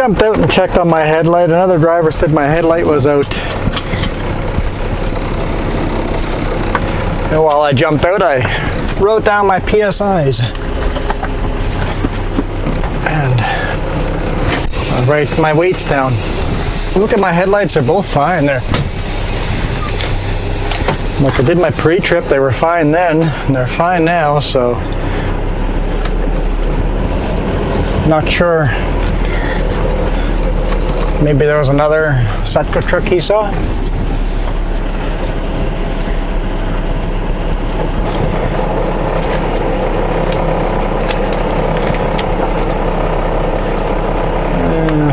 jumped out and checked on my headlight. Another driver said my headlight was out. And while I jumped out, I wrote down my PSIs. And I write my weights down. Look at my headlights, they're both fine. Like I did my pre-trip, they were fine then, and they're fine now, so not sure. Maybe there was another Setka truck he saw.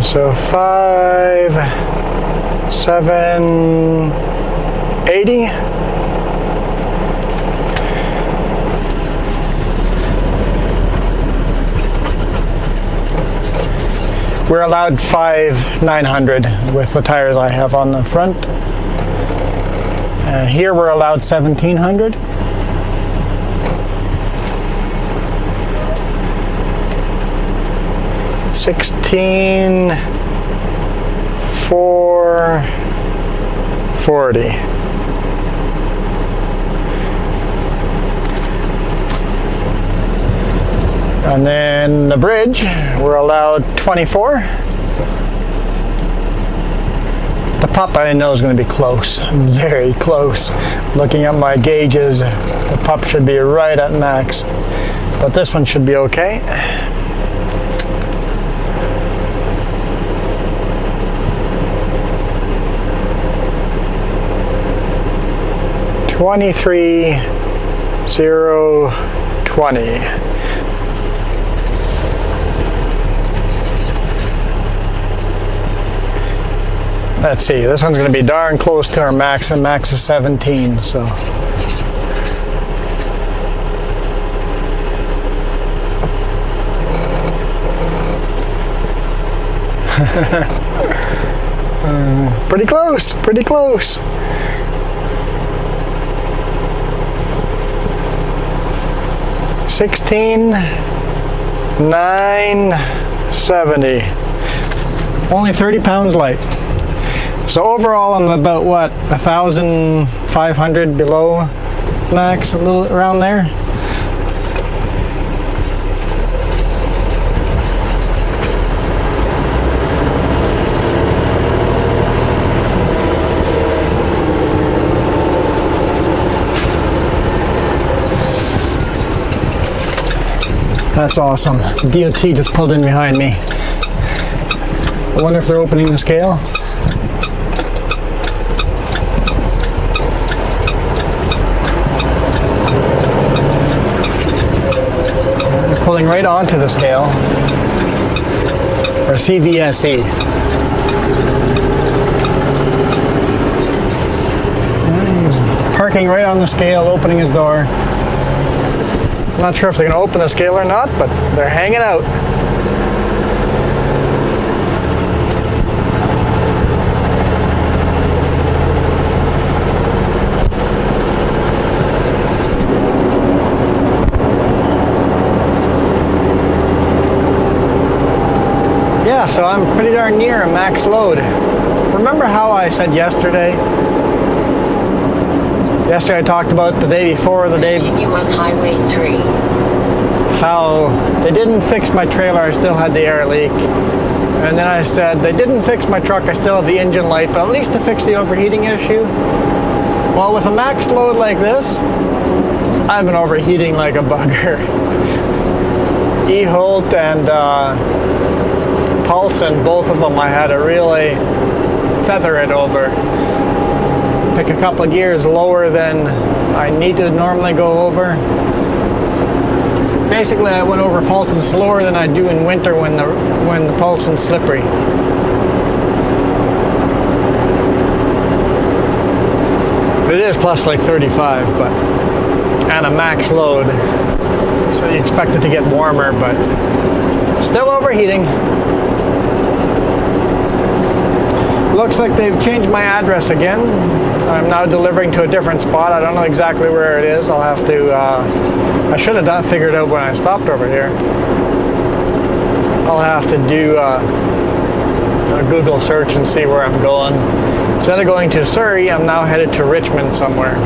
So 5,780. We're allowed 5,900 with the tires I have on the front. And here we're allowed 1,700. $16,440. And then the bridge, we're allowed 24. The pup I know is going to be close, very close. Looking at my gauges, the pup should be right at max, but this one should be okay. $23,020. Let's see, this one's going to be darn close to our max, and max is 17, so. Pretty close, pretty close. $16,970. Only 30 pounds light. So overall, I'm about what, 1,500 below max, a little around there. That's awesome. DOT just pulled in behind me. I wonder if they're opening the scale. They're pulling right onto the scale. Or CVSE. He's parking right on the scale, opening his door. I'm not sure if they're going to open the scale or not, but they're hanging out. Yeah, so I'm pretty darn near a max load. Remember how I said yesterday? Yesterday I talked about the day before, the day... Continue on Highway 3. How they didn't fix my trailer, I still had the air leak. And then I said, they didn't fix my truck, I still have the engine light, but at least to fix the overheating issue. Well, with a max load like this, I've been overheating like a bugger. E-Holt and Paulson, both of them I had to really feather it over. Pick a couple of gears lower than I need to normally go over. Basically, I went over Paulson slower than I do in winter when the Paulson's slippery. It is plus like 35, but and a max load, so you expect it to get warmer, but still overheating. Looks like they've changed my address again. I'm now delivering to a different spot. I don't know exactly where it is. I'll have to, I should have figured out when I stopped over here. I'll have to do a Google search and see where I'm going. Instead of going to Surrey, I'm now headed to Richmond somewhere.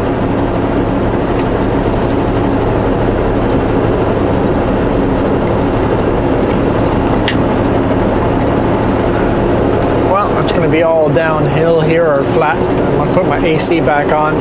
Well, it's going to be all downhill here or flat. I'm going to put my AC back on.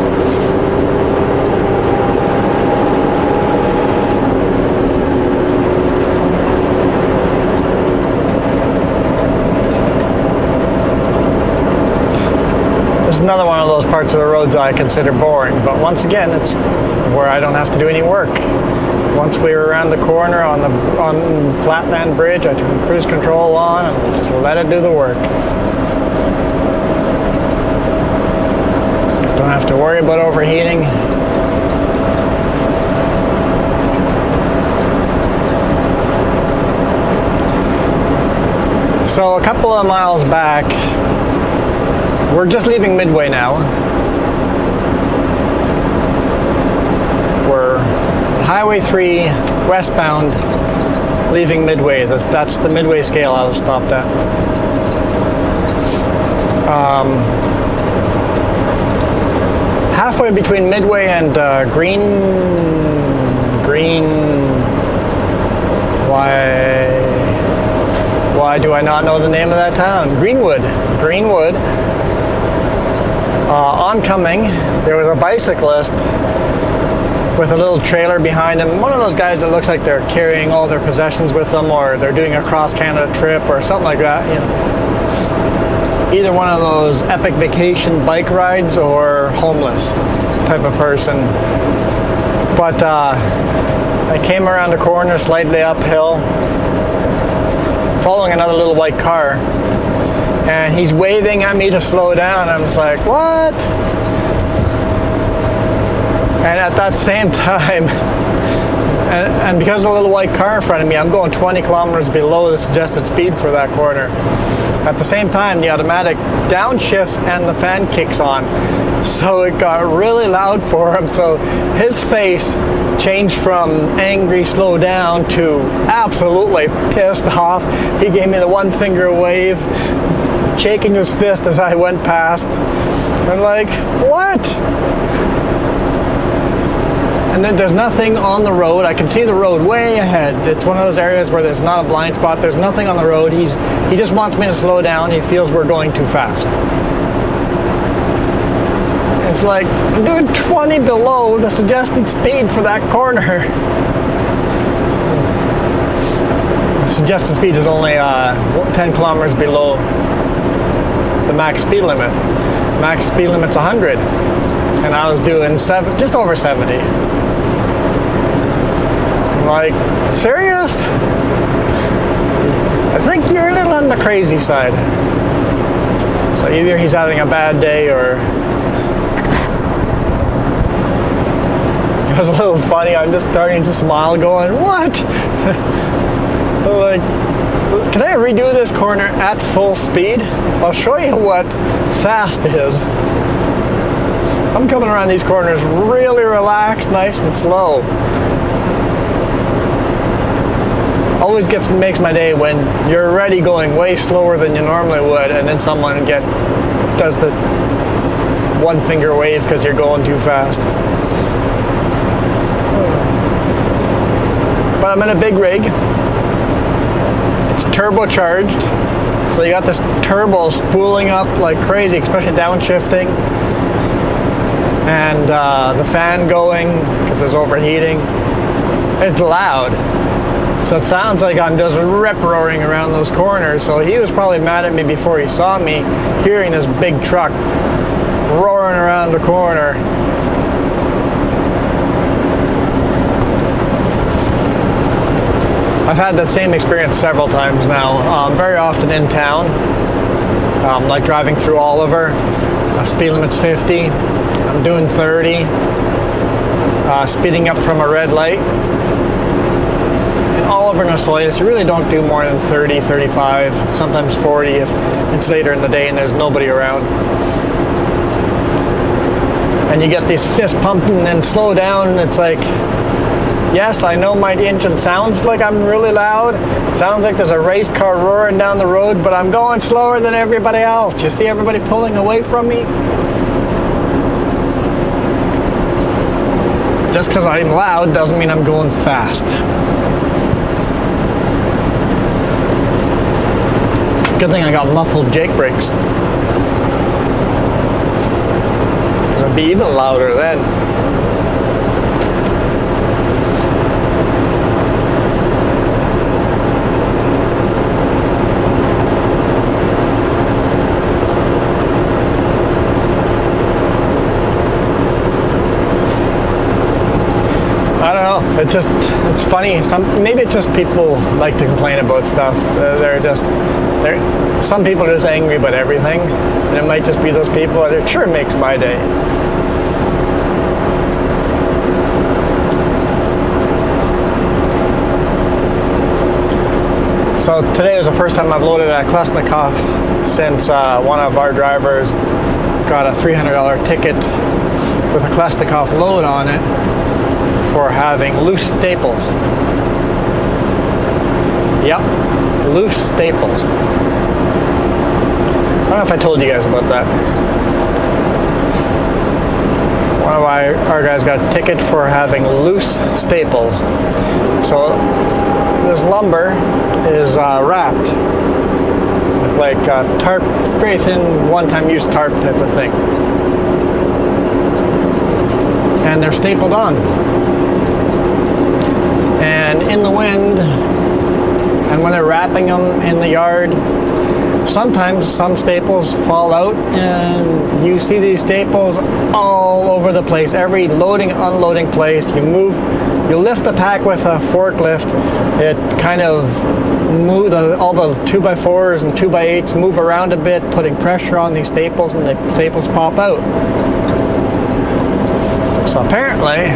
It's another one of those parts of the roads that I consider boring, but once again, it's where I don't have to do any work. Once we were around the corner on Flatland Bridge, I turned cruise control on and just let it do the work. Don't have to worry about overheating. So a couple of miles back, we're just leaving Midway now. We're Highway 3 westbound, leaving Midway. That's the Midway scale I was stopped at. Halfway between Midway and why do I not know the name of that town? Greenwood. Oncoming, there was a bicyclist with a little trailer behind him. One of those guys that looks like they're carrying all their possessions with them, or they're doing a cross-Canada trip or something like that. You know, either one of those epic vacation bike rides or homeless type of person. But I came around the corner slightly uphill, following another little white car. And he's waving at me to slow down. I'm just like, what? And at that same time, and because of the little white car in front of me, I'm going 20 kilometers below the suggested speed for that corner. At the same time, the automatic downshifts and the fan kicks on. So it got really loud for him. So his face changed from angry, slow down, to absolutely pissed off. He gave me the one finger wave, shaking his fist as I went past. I'm like, what? And then there's nothing on the road. I can see the road way ahead. It's one of those areas where there's not a blind spot. There's nothing on the road. He just wants me to slow down. He feels we're going too fast. It's like, I'm doing 20 below the suggested speed for that corner. The suggested speed is only 10 kilometers below the max speed limit. Max speed limit's 100, and I was doing just over 70. I'm like, serious? I think you're a little on the crazy side. So either he's having a bad day, or it was a little funny. I'm just starting to smile, going, what? Like, can I redo this corner at full speed? I'll show you what fast is. I'm coming around these corners really relaxed, nice and slow. Always makes my day when you're already going way slower than you normally would, and then someone does the one finger wave because you're going too fast. But I'm in a big rig. It's turbocharged, so you got this turbo spooling up like crazy, especially downshifting, and the fan going because there's overheating. It's loud, so it sounds like I'm just rip-roaring around those corners. So he was probably mad at me before he saw me, hearing this big truck roaring around the corner. I've had that same experience several times now, very often in town, like driving through Oliver. Speed limit's 50, I'm doing 30, speeding up from a red light. In Oliver and Osoyoos, you really don't do more than 30, 35, sometimes 40 if it's later in the day and there's nobody around. And you get these fist pumping and then slow down, it's like, Yes, I know my engine sounds like I'm really loud. Sounds like there's a race car roaring down the road, but I'm going slower than everybody else. You see everybody pulling away from me? Just because I'm loud doesn't mean I'm going fast. Good thing I got muffled Jake brakes. It'd be even louder then. It's funny. Maybe it's just people like to complain about stuff. Some people are just angry about everything, and it might just be those people. It sure makes my day. So today was the first time I've loaded a Klesnikov since one of our drivers got a $300 ticket with a Klesnikov load on it for having loose staples. Yep, loose staples. I don't know if I told you guys about that. One of our guys got a ticket for having loose staples. So this lumber is wrapped with like a tarp, very thin, one-time use tarp type of thing. And they're stapled on. And in the wind, and when they're wrapping them in the yard, sometimes some staples fall out, and you see these staples all over the place. Every loading, unloading place, you lift the pack with a forklift, it kind of all the 2x4s and 2x8s move around a bit, putting pressure on these staples, and the staples pop out. So apparently,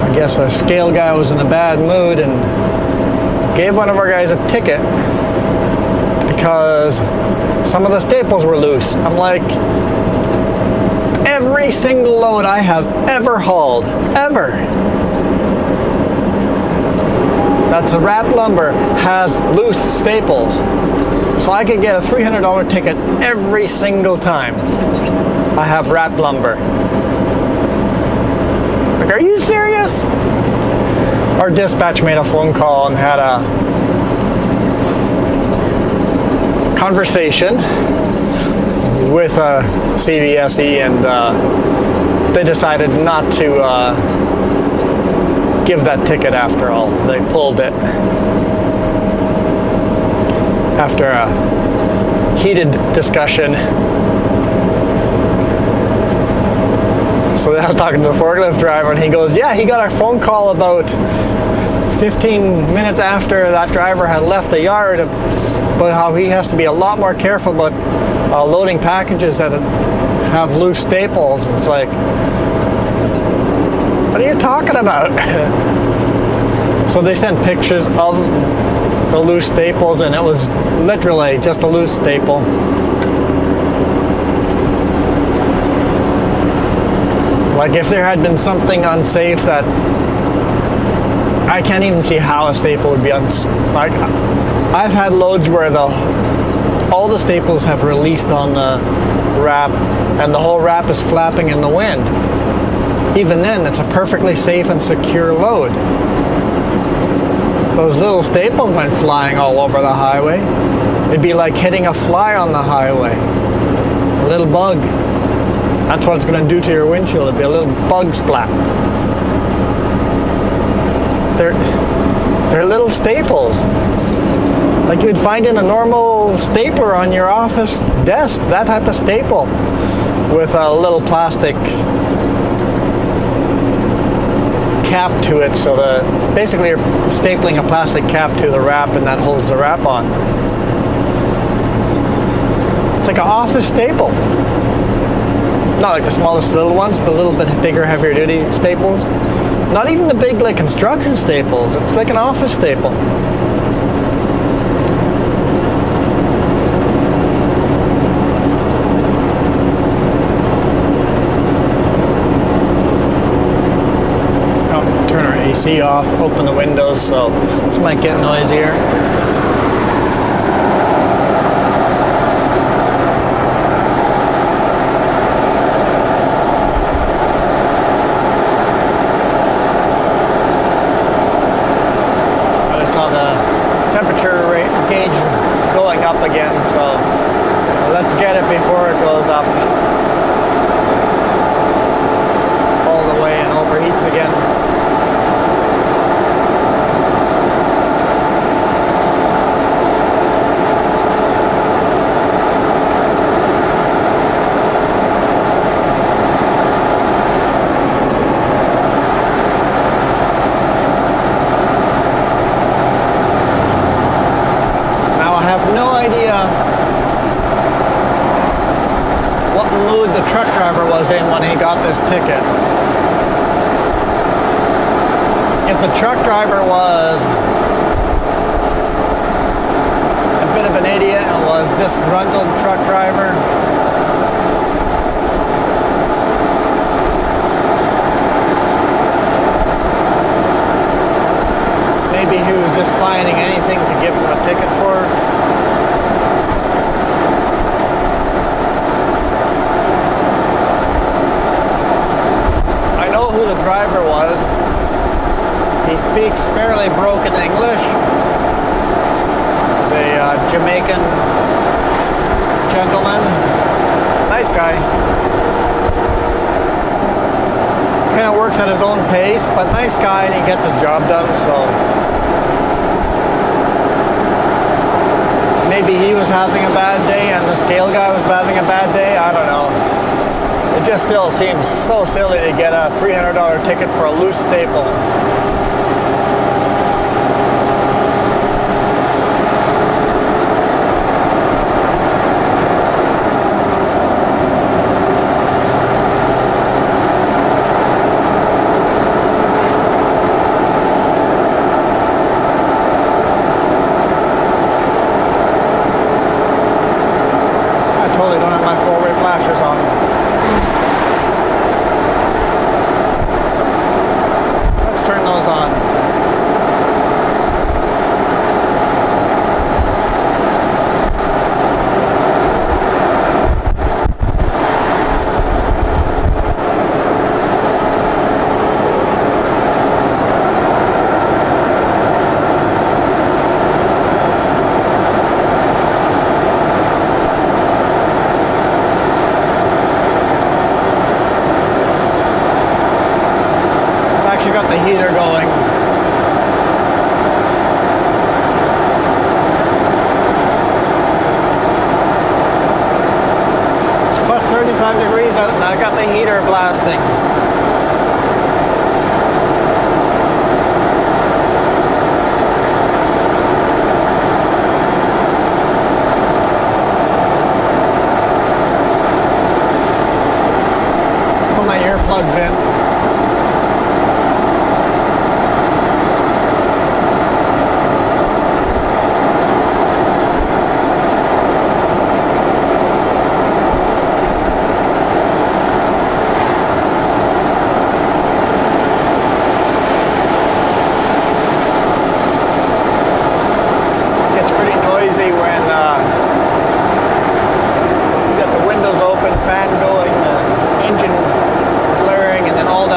I guess our scale guy was in a bad mood and gave one of our guys a ticket because some of the staples were loose. I'm like, every single load I have ever hauled, ever, that's a wrapped lumber, has loose staples. So I could get a $300 ticket every single time I have wrapped lumber. Like, are you serious? Our dispatch made a phone call and had a conversation with CVSE, and they decided not to give that ticket after all. They pulled it after a heated discussion. So then I was talking to the forklift driver, and he goes, yeah, he got a phone call about 15 minutes after that driver had left the yard about how he has to be a lot more careful about loading packages that have loose staples. It's like, what are you talking about? So they sent pictures of the loose staples, and it was literally just a loose staple. Like, if there had been something unsafe that I can't even see how a staple would be like, I've had loads where all the staples have released on the wrap and the whole wrap is flapping in the wind. Even then, it's a perfectly safe and secure load. Those little staples went flying all over the highway. It'd be like hitting a fly on the highway. A little bug. That's what it's going to do to your windshield. It'd be a little bug splat. They're little staples, like you'd find in a normal stapler on your office desk. That type of staple with a little plastic cap to it. So basically you're stapling a plastic cap to the wrap, and that holds the wrap on. It's like an office staple. Not like the smallest little ones, the little bit bigger, heavier duty staples. Not even the big, like, construction staples. It's like an office staple. AC off, open the windows, so this might get noisier. I saw the temperature rate gauge going up again, so let's get it before it goes up all the way and overheats again. The truck driver was in when he got this ticket. If the truck driver was a bit of an idiot and was disgruntled truck driver, maybe he was just finding anything to give him a ticket for. Who the driver was. He speaks fairly broken English. He's a Jamaican gentleman. Nice guy. Kind of works at his own pace, but nice guy, and he gets his job done, so maybe he was having a bad day and the scale guy was having a bad day. I don't know. It just still seems so silly to get a $300 ticket for a loose staple. I totally don't have my four-way flashers on. Turn those on. Got the heater going. It's plus 35 degrees out, and I got the heater blasting. Put my earplugs in.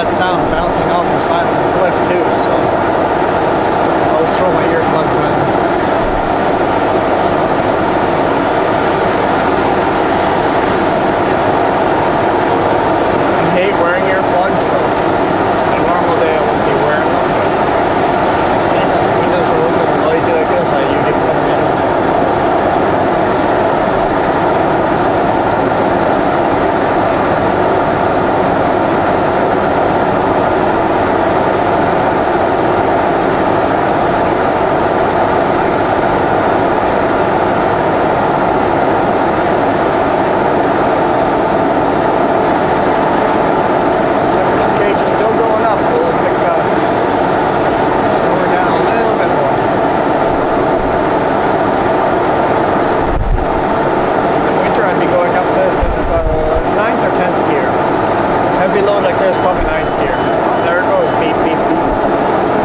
Sound bouncing off the side of the cliff too, so I'll just throw my earplugs in. I hate wearing earplugs, so on a normal day I won't be wearing them, but anytime the windows are open and noisy like this, I usually put them in. Heavy load like this, probably ninth gear. Oh, there it goes, beep, beep, beep.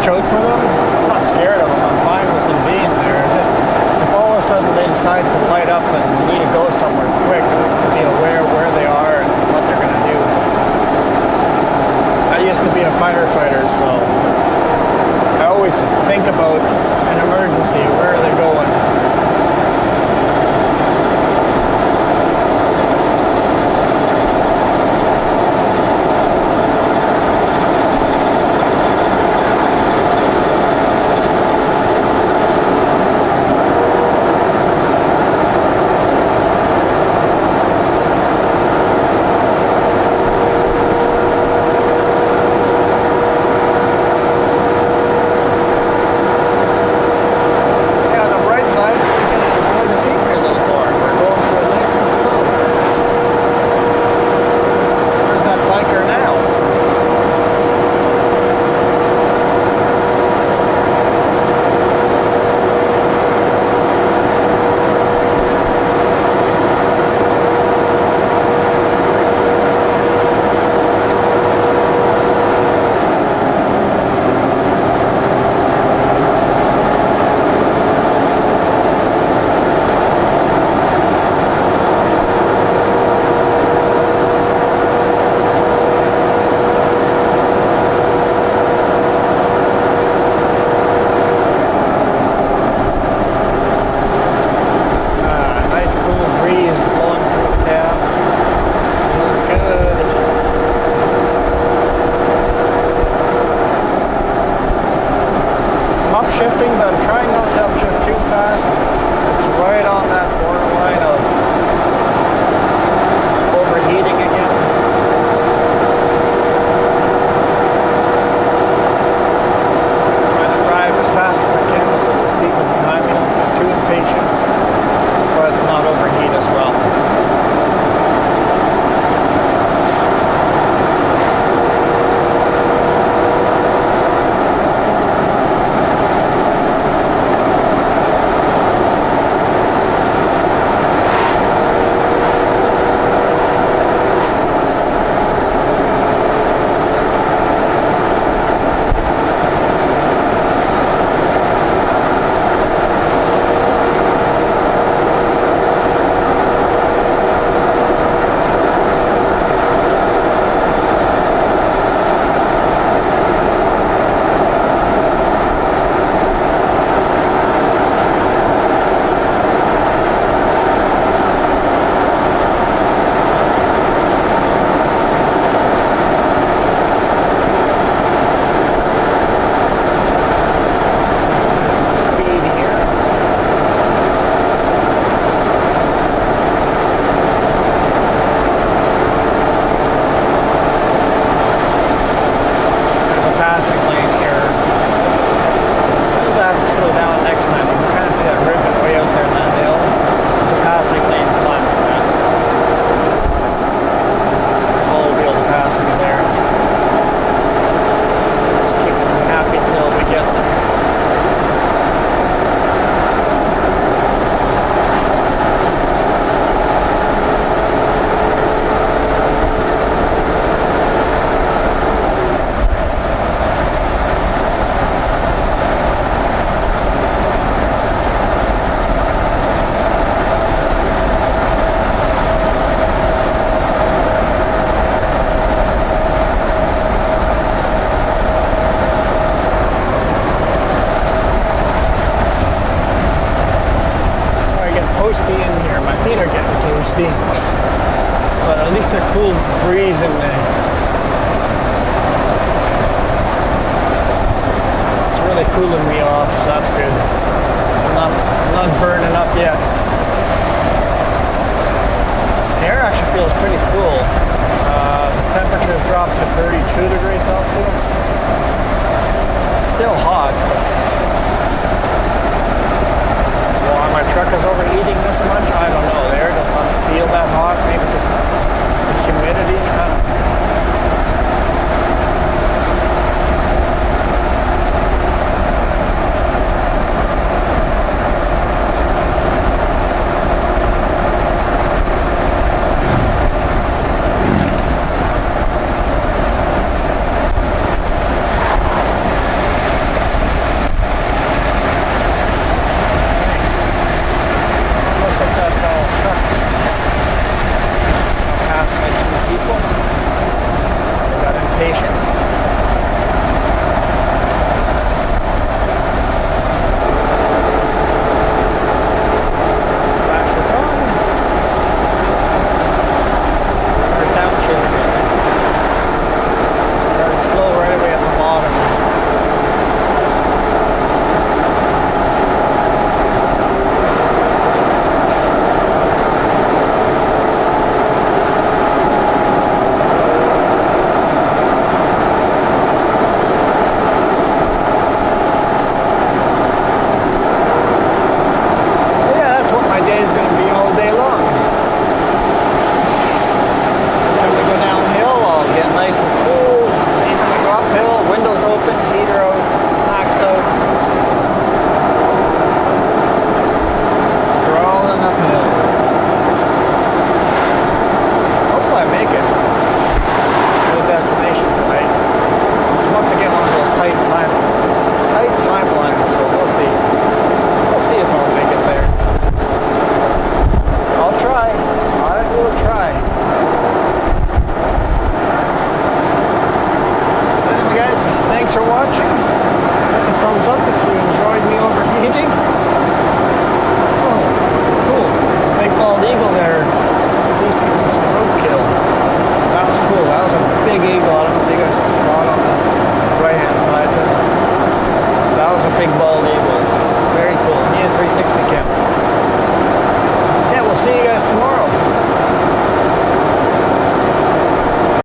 watch out for them. I'm not scared of them. I'm fine with them being there. Just if all of a sudden they decide to light up and need to go somewhere quick, be aware where they are and what they're going to do. I used to be a firefighter, so I always think about an emergency. Where are they going? But I'm trying not to upshift too fast. It's right on that borderline of overheating again. Trying to drive as fast as I can so the people behind me don't get too impatient, but not overheat as well. But at least a cool breeze in there. It's really cooling me off, so that's good. I'm not burning up yet. The air actually feels pretty cool. Temperatures dropped to 32 degrees Celsius. It's still hot, but why my truck is overheating this much, I don't know. The air does not feel that hot. Maybe just